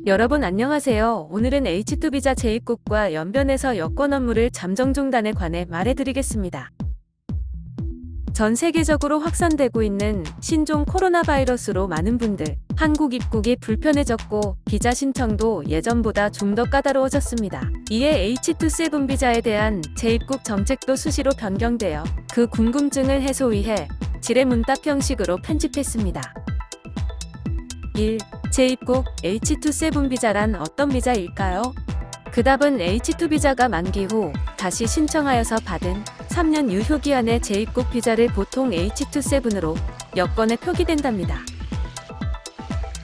여러분 안녕하세요. 오늘은 H2 비자 재입국과 연변에서 여권 업무를 잠정 중단에 관해 말해드리겠습니다. 전 세계적으로 확산되고 있는 신종 코로나 바이러스로 많은 분들 한국 입국이 불편해졌고 비자 신청도 예전보다 좀 더 까다로워졌습니다. 이에 H2 비자에 대한 재입국 정책도 수시로 변경되어 그 궁금증을 해소 위해 질의 문답 형식으로 편집했습니다. 1. 재입국 H2 비자란 어떤 비자일까요? 그 답은 H2 비자가 만기 후 다시 신청하여서 받은 3년 유효기한의 재입국 비자를 보통 H2으로 여권에 표기된답니다.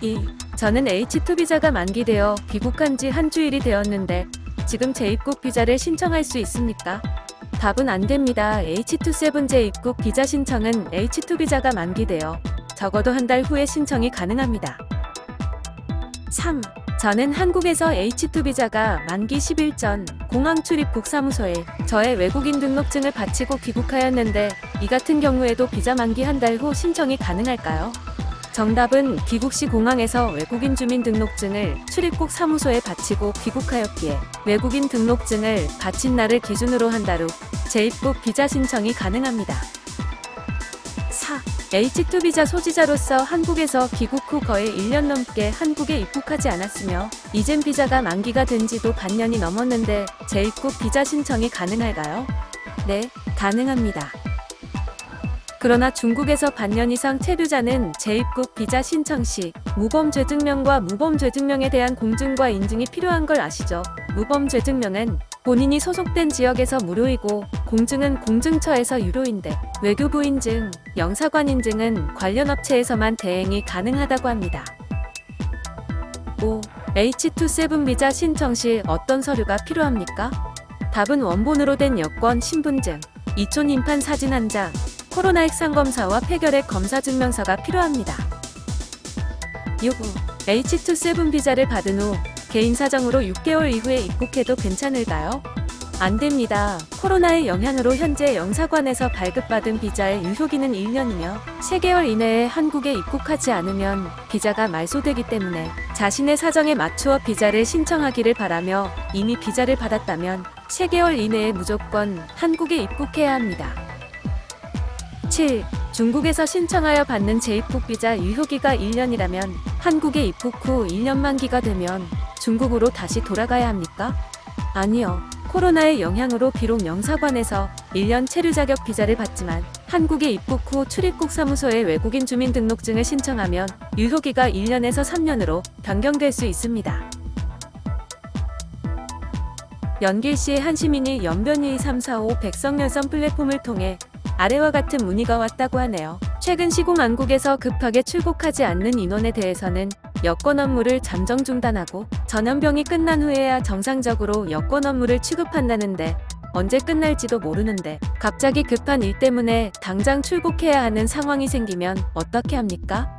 2. 저는 H2 비자가 만기되어 귀국한 지 한 주일이 되었는데 지금 재입국 비자를 신청할 수 있습니까? 답은 안 됩니다. H2 재입국 비자 신청은 H2 비자가 만기되어 적어도 한 달 후에 신청이 가능합니다. 3. 저는 한국에서 H2 비자가 만기 10일 전 공항 출입국 사무소에 저의 외국인 등록증을 바치고 귀국하였는데 이 같은 경우에도 비자 만기 한 달 후 신청이 가능할까요? 정답은 귀국 시 공항에서 외국인 주민 등록증을 출입국 사무소에 바치고 귀국하였기에 외국인 등록증을 바친 날을 기준으로 한 달 후 재입국 비자 신청이 가능합니다. 4. H2 비자 소지자로서 한국에서 귀국 후 거의 1년 넘게 한국에 입국하지 않았으며 이젠 비자가 만기가 된 지도 반년이 넘었는데 재입국 비자 신청이 가능할까요? 네, 가능합니다. 그러나 중국에서 반년 이상 체류자는 재입국 비자 신청 시 무범죄 증명과 무범죄 증명에 대한 공증과 인증이 필요한 걸 아시죠? 무범죄 증명은 본인이 소속된 지역에서 무료이고 공증은 공증처에서 유료인데 외교부 인증, 영사관 인증은 관련 업체에서만 대행이 가능하다고 합니다. 5. H2 비자 신청 시 어떤 서류가 필요합니까? 답은 원본으로 된 여권, 신분증, 이촌 인판 사진 한 장, 코로나 핵상 검사와 폐결핵 검사 증명서가 필요합니다. 6. H2 비자를 받은 후 개인 사정으로 6개월 이후에 입국해도 괜찮을까요? 안 됩니다. 코로나의 영향으로 현재 영사관에서 발급받은 비자의 유효기는 1년이며 3개월 이내에 한국에 입국하지 않으면 비자가 말소되기 때문에 자신의 사정에 맞추어 비자를 신청하기를 바라며 이미 비자를 받았다면 3개월 이내에 무조건 한국에 입국해야 합니다. 7. 중국에서 신청하여 받는 재입국 비자 유효기가 1년이라면 한국에 입국 후 1년 만기가 되면 중국으로 다시 돌아가야 합니까? 아니요. 코로나의 영향으로 비록 영사관에서 1년 체류 자격 비자를 받지만 한국에 입국 후 출입국 사무소에 외국인 주민 등록증을 신청하면 유효기가 1년에서 3년으로 변경될 수 있습니다. 연길 시 한 시민이 연변 123455 백성열선 플랫폼을 통해 아래와 같은 문의가 왔다고 하네요. 최근 시공안국에서 급하게 출국하지 않는 인원에 대해서는 여권 업무를 잠정 중단하고 전염병이 끝난 후에야 정상적으로 여권 업무를 취급한다는데 언제 끝날지도 모르는데 갑자기 급한 일 때문에 당장 출국해야 하는 상황이 생기면 어떻게 합니까?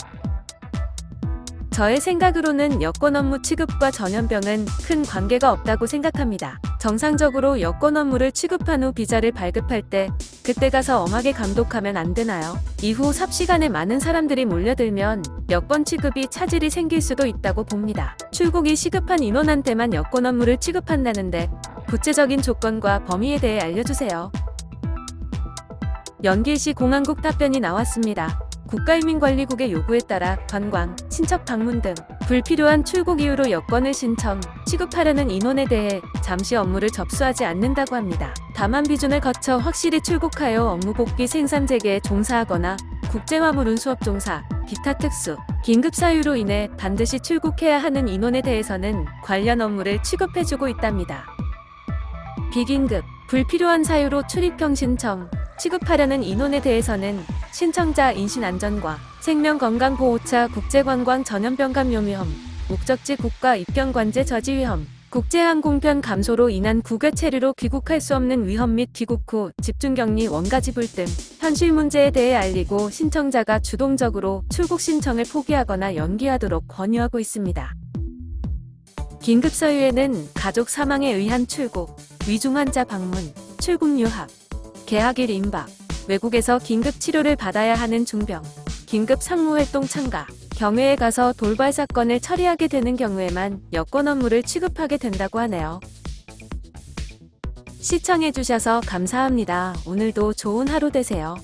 저의 생각으로는 여권 업무 취급과 전염병은 큰 관계가 없다고 생각합니다. 정상적으로 여권 업무를 취급한 후 비자를 발급할 때 그때 가서 엄하게 감독하면 안 되나요? 이후 삽시간에 많은 사람들이 몰려들면 여권 취급이 차질이 생길 수도 있다고 봅니다. 출국이 시급한 인원한테만 여권 업무를 취급한다는데 구체적인 조건과 범위에 대해 알려주세요. 연길시 공항국 답변이 나왔습니다. 국가인민관리국의 요구에 따라 관광, 친척 방문 등 불필요한 출국 이유로 여권을 신청, 취급하려는 인원에 대해 잠시 업무를 접수하지 않는다고 합니다. 다만 비준을 거쳐 확실히 출국하여 업무 복귀 생산 재개에 종사하거나 국제화물 운수업 종사, 기타 특수, 긴급 사유로 인해 반드시 출국해야 하는 인원에 대해서는 관련 업무를 취급해주고 있답니다. 비긴급, 불필요한 사유로 출입형 신청, 취급하려는 인원에 대해서는 신청자 인신안전과 생명건강보호차 국제관광 전염병 감염 위험, 목적지 국가 입경관제 저지 위험, 국제항공편 감소로 인한 국외 체류로 귀국할 수 없는 위험 및 귀국 후 집중격리 원가지불 등 현실 문제에 대해 알리고 신청자가 주동적으로 출국 신청을 포기하거나 연기하도록 권유하고 있습니다. 긴급 서유에는 가족 사망에 의한 출국, 위중환자 방문, 출국 유학, 개학일 임박, 외국에서 긴급 치료를 받아야 하는 중병, 긴급 상무활동 참가, 경회에 가서 돌발 사건을 처리하게 되는 경우에만 여권 업무를 취급하게 된다고 하네요. 시청해주셔서 감사합니다. 오늘도 좋은 하루 되세요.